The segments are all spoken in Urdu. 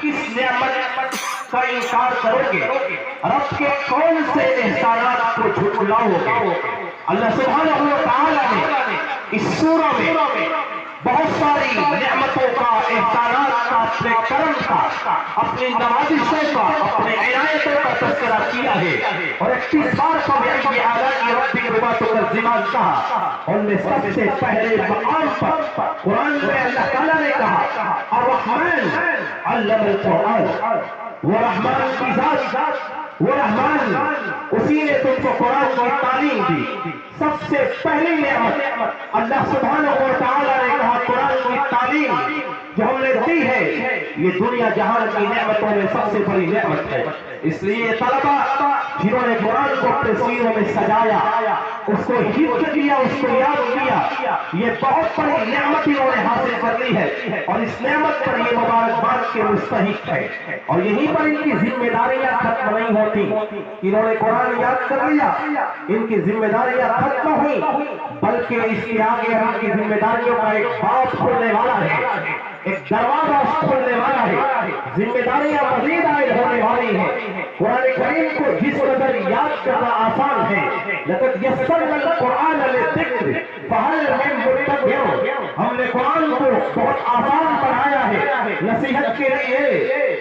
کس نعمت کا انکار کرو گے؟ رب کے کون سے احسانات کو جھٹلاؤ گے؟ اللہ سبحانہ و تعالیٰ نے اس سورہ میں بہت ساری نعمتوں کا، احسانات کا، اپنے کرم کا، اپنی نوازشوں کا، اپنے عنایتوں کا تذکرہ کیا ہے، اور 31 بار فَبِأَيِّ آلَاءِ رَبِّكُمَا تُكَذِّبَانِ کہا۔ ان میں سب سے پہلے مقام پر قرآن میں اللہ تعالیٰ نے کہا الرحمن علم القرآن، وہ رحمان کی ذات، وہ رحمان اسی نے تم کو قرآن کی تعلیم دی۔ سب سے پہلی نعمت اللہ سبحانہ و تعالیٰ نے کہا قرآن کی تعلیم جو ہم نے دی ہے، یہ دنیا جہان کی نعمتوں میں سب سے بڑی نعمت ہے۔ اس لیے طلبہ جنہوں نے قرآن کو اپنے سینوں میں سجایا، اس کو حفظ کیا، اس کو یاد کیا، یہ بہت بڑی نعمت انہوں نے حاصل کر لی ہے، اور اس نعمت پر یہ مبارکباد کے مستحق ہے۔ اور یہیں پر ان کی ذمہ داریاں ختم نہیں ہوتی۔ انہوں نے قرآن یاد کر لیا، ان کی ذمہ داریاں ختم ہوئی، بلکہ اس کے آگے ان کی ذمہ داریوں کا ایک باب کھولنے والا ہے، ایک دروازہ کھولنے والا ہے، ذمہ داریاں مزید عائد ہونے والی ہیں۔ قرآن کریم کو جس قدر یاد کرنا آسان ہے، لقد یسرنا القرآن للذکر فہل من مدکر، ہم نے قرآن کو بہت آسان بنایا ہے نصیحت کے لیے،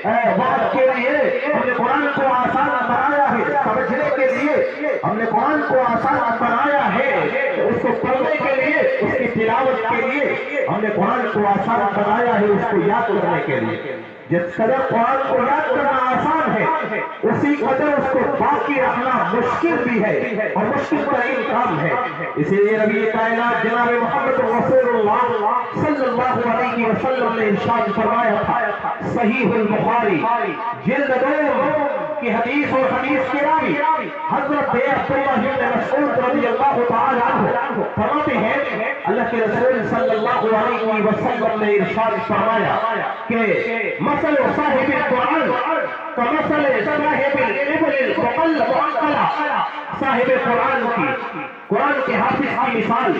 وعظ کے لیے، ہم نے قرآن کو آسان بنایا ہے سمجھنے کے لیے، ہم نے قرآن کو آسان بنایا ہے اس کو پڑھنے کے لیے، اس کی تلاوت کے لیے، ہم نے قرآن کو آسان بنایا ہے اس کو یاد کرنے کے لیے۔ جس قدر قرآن کو یاد کرنا آسان ہے، اسی قدر اس کو باقی رکھنا مشکل بھی ہے، اور مشکل ترین کام ہے۔ اسی لیے نبی کائنات جناب محمد رسول اللہ صلی اللہ علیہ وسلم نے ارشاد فرمایا تھا، صحیح البخاری جلد 2 کی حدیث اور حدیث کے راوی حضرت عبداللہ بن مسعود رضی اللہ تعالی عنہ فرماتے ہیں اللہ کے رسول صلی اللہ علیہ وسلم نے ارشاد فرمایا کہ مثل صاحب القرآن کمثل صاحب الابل المعقلہ، صاحب قرآن کے حافظ کی مثال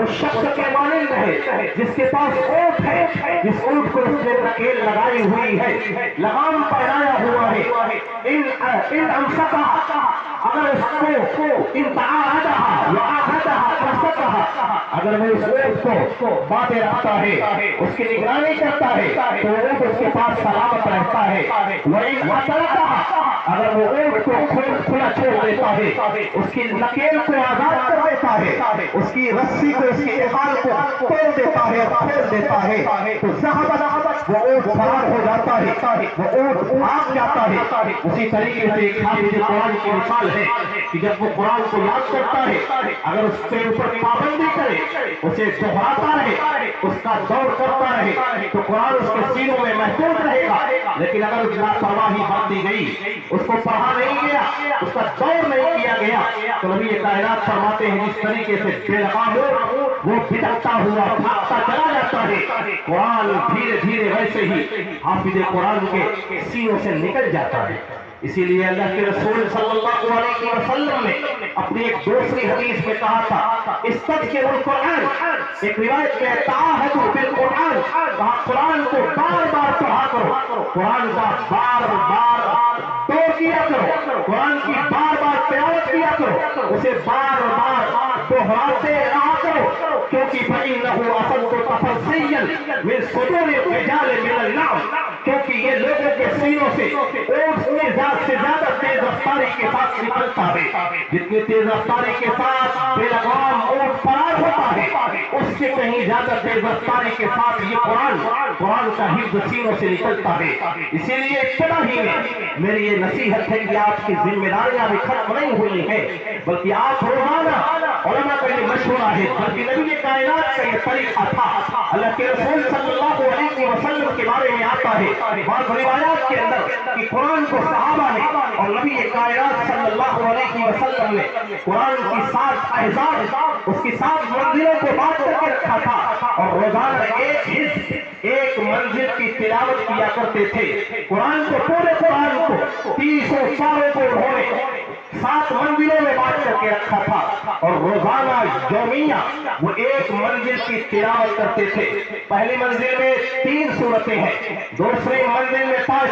اس شخص کے مانند ہے جس کے پاس اونٹ ہے، جس اونٹ کو اس نے نکیل لگائی ہوئی ہے، لگام پہنایا ہوا ہے، ان امسکہا، اگر اس کو انتعاہدہا وعاہدہا امسکہا، اگر وہ اس اونٹ کو باتیں رکھتا ہے، اس کی نگرانی کرتا ہے تو اونٹ اس کے پاس سلامت رہتا ہے، وَإِنْ أَسَلَتَهَا، اگر وہ اونٹ کو کھلا چھوڑ دیتا ہے، اس کی نکیل کو آزاد کر دیتا ہے، اس کی رسی کو، اس کی احال کو توڑ دیتا ہے، پھیل دیتا ہے، تو ذہبت وہ اونٹ فرار ہو جاتا ہے، وہ اونٹ بھاگ جاتا ہے۔ اسی طریقے سے ایک حافظ قرآن کی مثال ہے کہ جب وہ قرآن کو یاد کرتا ہے، اگر اس کے اوپر پابندی کرے، اسے دہراتا رہے، اس کا دور کرتا رہے، تو قرآن اس کے سینوں میں محفوظ رہے گا۔ لیکن اگر اس لاپرواہی برتی گئی، اس کو پڑھا نہیں گیا، اس کا دور نہیں کیا گیا، تو نبی کائنات فرماتے ہیں جس طریقے سے بے لگام ہو وہ بھٹکتا ہوا بھاگتا چلا جاتا ہے، قرآن دھیرے دھیرے ویسے ہی حافظ قرآن کے سینوں سے نکل جاتا ہے۔ اسی لیے اللہ کے رسول صلی اللہ علیہ وسلم نے اپنی ایک دوسری حدیث میں کہا تھا استذکروا القرآن، ایک روایت میں تعاہدوا بالقرآن، کہا قرآن کو بار بار پڑھا کرو، قرآن کا بار بار دور کیا کرو، قرآن کی بار بار تلاوت کیا کرو، اسے بار بار دہراتے رہا کرو، کیونکہ فَإِنَّهُ أَصَدُّ تَفَصِّيًّا مِنْ صُدُورِ الرِّجَالِ مِنَ النَّعْمِ، کیونکہ یہ لوگوں کے سینوں سے اونٹ کی ذات سے زیادہ تیز رفتاری کے ساتھ نکلتا ہے، جتنی تیز رفتاری کے ساتھ بے لگام اونٹ فرار ہوتا ہے، اس سے کہیں زیادہ تیز رفتاری کے ساتھ یہ قرآن کا حفظ سینوں سے نکلتا ہے۔ اسی لیے ابتدا ہی میں میری یہ نصیحت ہے کہ آپ کی ذمہ داریاں بھی ختم نہیں ہوئی ہیں، بلکہ آپ روزانہ، علماء کا یہ مشورہ ہے، بلکہ نبی کائنات کا یہ طریقہ تھا۔ اللہ کے رسول صلی اللہ علیہ وسلم کے بارے میں آتا ہے بعض روایات کے اندر کہ قرآن کو صحابہ نے اور نبی کائنات صلی اللہ علیہ وسلم نے قرآن کی 7 احزاب، اس کی 7 منزلوں کو بانٹ کر کے رکھا تھا، اور روزانہ ایک حصہ، ایک منزل کی تلاوت کیا کرتے تھے۔ قرآن کو، پورے قرآن کو 300 پاروں کو انہوں نے 7 منزلوں میں بانٹ کر کے رکھا تھا، اور روزانہ یومیہ وہ ایک منزل کی تلاوت کرتے تھے۔ پہلی منزل میں 3 سورتیں ہیں، دوسری منزل میں 5